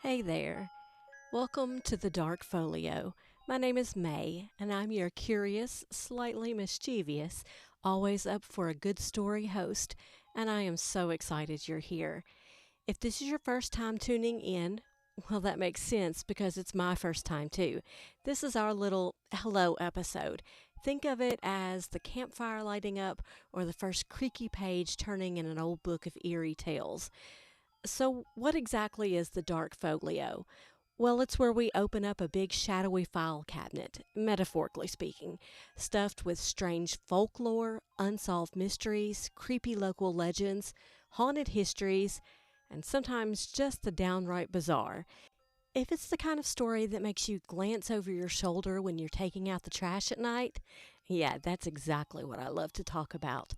Hey there. Welcome to the Dark Folio. My name is May, and I'm your curious, slightly mischievous, always up for a good story host, and I am so excited you're here. If this is your first time tuning in, well, that makes sense because it's my first time too. This is our little hello episode. Think of it as the campfire lighting up or the first creaky page turning in an old book of eerie tales. So, what exactly is the Dark Folio? Well, it's where we open up a big shadowy file cabinet, metaphorically speaking, stuffed with strange folklore, unsolved mysteries, creepy local legends, haunted histories, and sometimes just the downright bizarre. If it's the kind of story that makes you glance over your shoulder when you're taking out the trash at night, yeah, that's exactly what I love to talk about.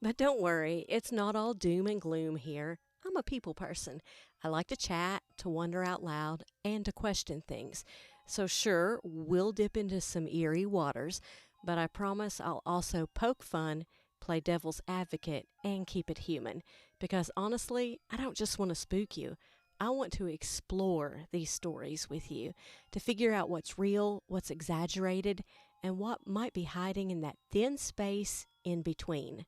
But don't worry, it's not all doom and gloom here. I'm a people person. I like to chat, to wonder out loud, and to question things. So, sure, we'll dip into some eerie waters, but I promise I'll also poke fun, play devil's advocate, and keep it human. Because honestly, I don't just want to spook you. I want to explore these stories with you to figure out what's real, what's exaggerated, and what might be hiding in that thin space in between.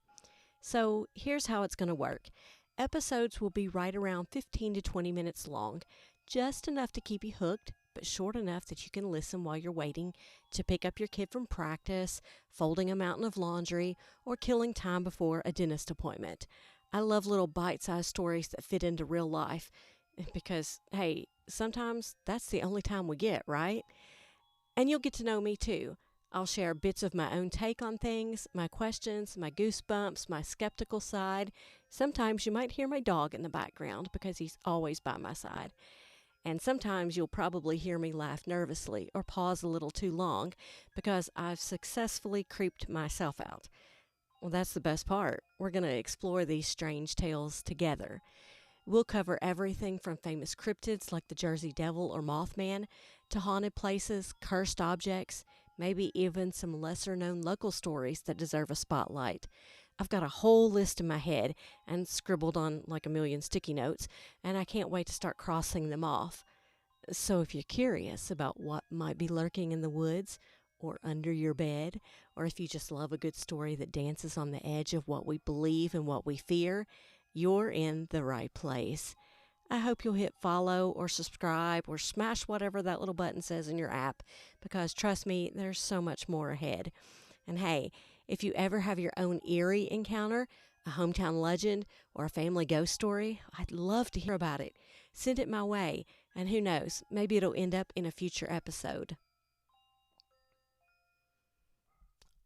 So here's how it's going to work. Episodes will be right around 15 to 20 minutes long, just enough to keep you hooked, but short enough that you can listen while you're waiting to pick up your kid from practice, folding a mountain of laundry, or killing time before a dentist appointment. I love little bite-sized stories that fit into real life because, hey, sometimes that's the only time we get, right? And you'll get to know me too. I'll share bits of my own take on things, my questions, my goosebumps, my skeptical side. Sometimes you might hear my dog in the background because he's always by my side. And sometimes you'll probably hear me laugh nervously or pause a little too long because I've successfully creeped myself out. Well, that's the best part. We're going to explore these strange tales together. We'll cover everything from famous cryptids like the Jersey Devil or Mothman to haunted places, cursed objects, maybe even some lesser known local stories that deserve a spotlight. I've got a whole list in my head and scribbled on like a million sticky notes, and I can't wait to start crossing them off. So if you're curious about what might be lurking in the woods or under your bed, or if you just love a good story that dances on the edge of what we believe and what we fear, you're in the right place. I hope you'll hit follow or subscribe or smash whatever that little button says in your app because trust me, there's so much more ahead. And hey, if you ever have your own eerie encounter, a hometown legend, or a family ghost story, I'd love to hear about it. Send it my way, and who knows, maybe it'll end up in a future episode.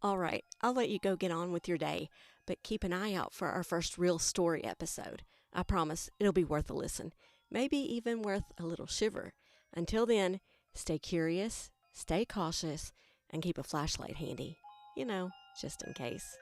All right, I'll let you go get on with your day, but keep an eye out for our first real story episode. I promise it'll be worth a listen, maybe even worth a little shiver. Until then, stay curious, stay cautious, and keep a flashlight handy. Just in case.